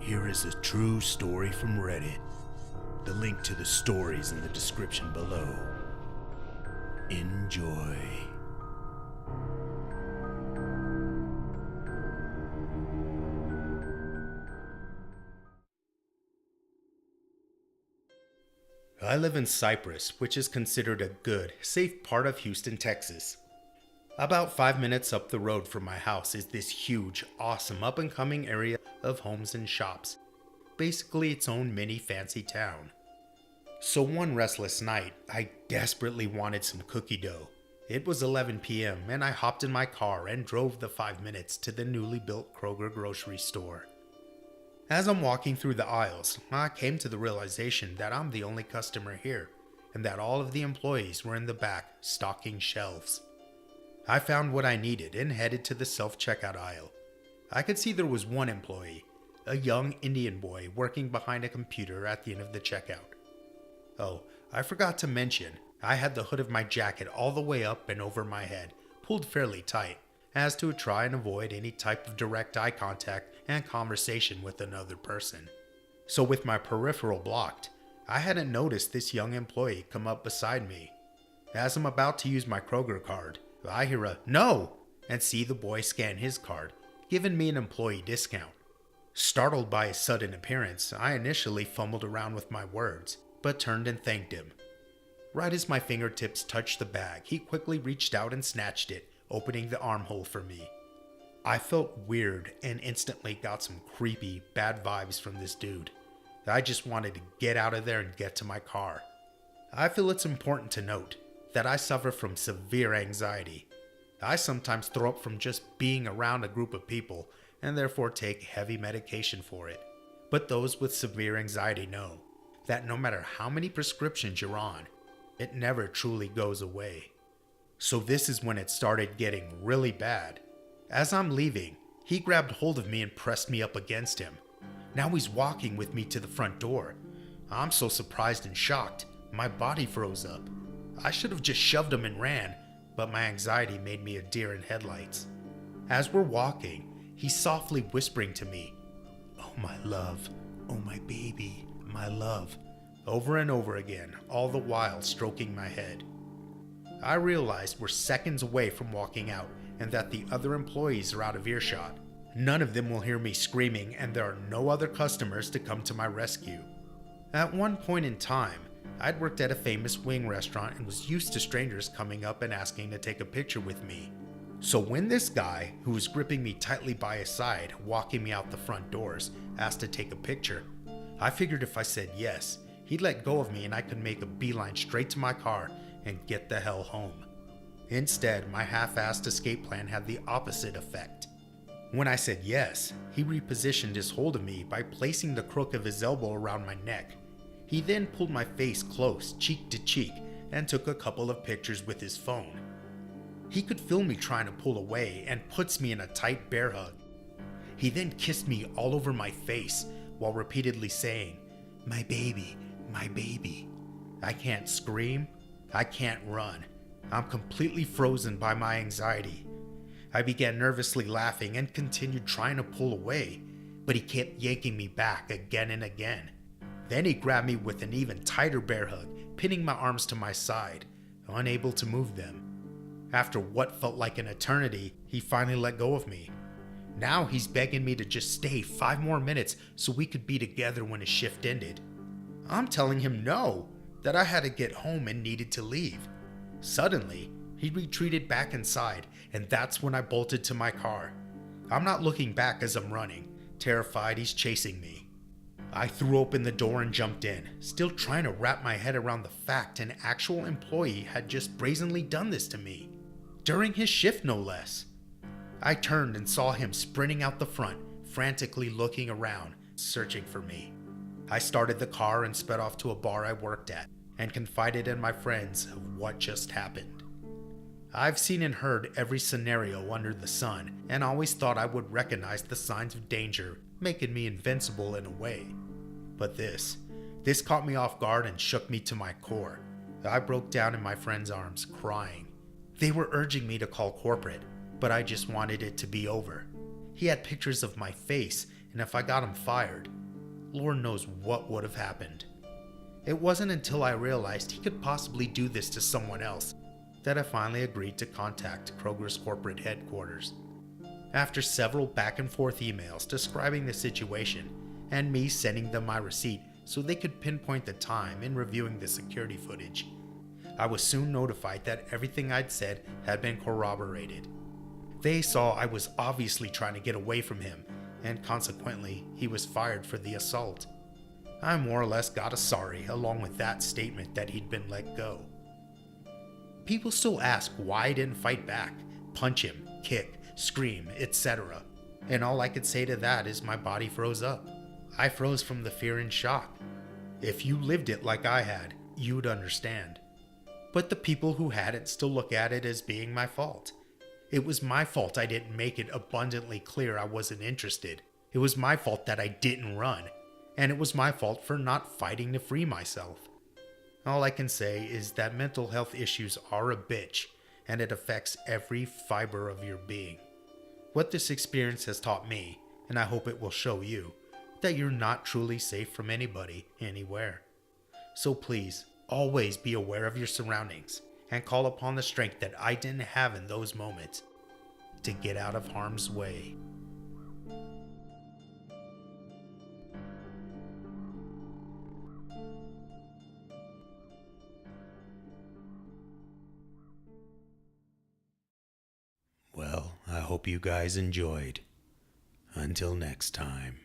Here is a true story from Reddit. The link to the story is in the description below. Enjoy. I live in Cypress, which is considered a good, safe part of Houston, Texas. About 5 minutes up the road from my house is this huge, awesome up-and-coming area of homes and shops. Basically its own mini fancy town. So one restless night, I desperately wanted some cookie dough. It was 11 p.m. and I hopped in my car and drove the 5 minutes to the newly built Kroger grocery store. As I'm walking through the aisles, I came to the realization that I'm the only customer here, and that all of the employees were in the back, stocking shelves. I found what I needed and headed to the self-checkout aisle. I could see there was one employee, a young Indian boy working behind a computer at the end of the checkout. Oh, I forgot to mention, I had the hood of my jacket all the way up and over my head, pulled fairly tight, as to try and avoid any type of direct eye contact and conversation with another person. So with my peripheral blocked, I hadn't noticed this young employee come up beside me. As I'm about to use my Kroger card, I hear a "No!" and see the boy scan his card, giving me an employee discount. Startled by his sudden appearance, I initially fumbled around with my words, but turned and thanked him. Right as my fingertips touched the bag, he quickly reached out and snatched it, opening the armhole for me. I felt weird and instantly got some creepy, bad vibes from this dude. I just wanted to get out of there and get to my car. I feel it's important to note that I suffer from severe anxiety. I sometimes throw up from just being around a group of people and therefore take heavy medication for it. But those with severe anxiety know that no matter how many prescriptions you're on, it never truly goes away. So this is when it started getting really bad. As I'm leaving, he grabbed hold of me and pressed me up against him. Now he's walking with me to the front door. I'm so surprised and shocked, my body froze up. I should have just shoved him and ran, but my anxiety made me a deer in headlights. As we're walking, he's softly whispering to me, "Oh my love, oh my baby, my love," over and over again, all the while stroking my head. I realized we're seconds away from walking out and that the other employees are out of earshot. None of them will hear me screaming and there are no other customers to come to my rescue. At one point in time, I'd worked at a famous wing restaurant and was used to strangers coming up and asking to take a picture with me. So when this guy, who was gripping me tightly by his side, walking me out the front doors, asked to take a picture, I figured if I said yes, he'd let go of me and I could make a beeline straight to my car and get the hell home. Instead, my half-assed escape plan had the opposite effect. When I said yes, he repositioned his hold of me by placing the crook of his elbow around my neck. He then pulled my face close, cheek to cheek, and took a couple of pictures with his phone. He could feel me trying to pull away and puts me in a tight bear hug. He then kissed me all over my face while repeatedly saying, "My baby, my baby." I can't scream. I can't run. I'm completely frozen by my anxiety. I began nervously laughing and continued trying to pull away, but he kept yanking me back again and again. Then he grabbed me with an even tighter bear hug, pinning my arms to my side, unable to move them. After what felt like an eternity, he finally let go of me. Now he's begging me to just stay 5 more minutes so we could be together when his shift ended. I'm telling him no, that I had to get home and needed to leave. Suddenly, he retreated back inside, and that's when I bolted to my car. I'm not looking back as I'm running, terrified he's chasing me. I threw open the door and jumped in, still trying to wrap my head around the fact an actual employee had just brazenly done this to me. During his shift, no less. I turned and saw him sprinting out the front, frantically looking around, searching for me. I started the car and sped off to a bar I worked at, and confided in my friends of what just happened. I've seen and heard every scenario under the sun, and always thought I would recognize the signs of danger, making me invincible in a way. But this caught me off guard and shook me to my core. I broke down in my friend's arms, crying. They were urging me to call corporate, but I just wanted it to be over. He had pictures of my face and if I got him fired, Lord knows what would have happened. It wasn't until I realized he could possibly do this to someone else that I finally agreed to contact Kroger's corporate headquarters. After several back and forth emails describing the situation and me sending them my receipt so they could pinpoint the time in reviewing the security footage, I was soon notified that everything I'd said had been corroborated. They saw I was obviously trying to get away from him, and consequently, he was fired for the assault. I more or less got a sorry along with that statement that he'd been let go. People still ask why I didn't fight back, punch him, kick, scream, etc. And all I could say to that is my body froze up. I froze from the fear and shock. If you lived it like I had, you'd understand. But the people who hadn't still look at it as being my fault. It was my fault I didn't make it abundantly clear I wasn't interested. It was my fault that I didn't run. And it was my fault for not fighting to free myself. All I can say is that mental health issues are a bitch, and it affects every fiber of your being. What this experience has taught me, and I hope it will show you, that you're not truly safe from anybody, anywhere. So please, always be aware of your surroundings, and call upon the strength that I didn't have in those moments to get out of harm's way. Well, I hope you guys enjoyed. Until next time.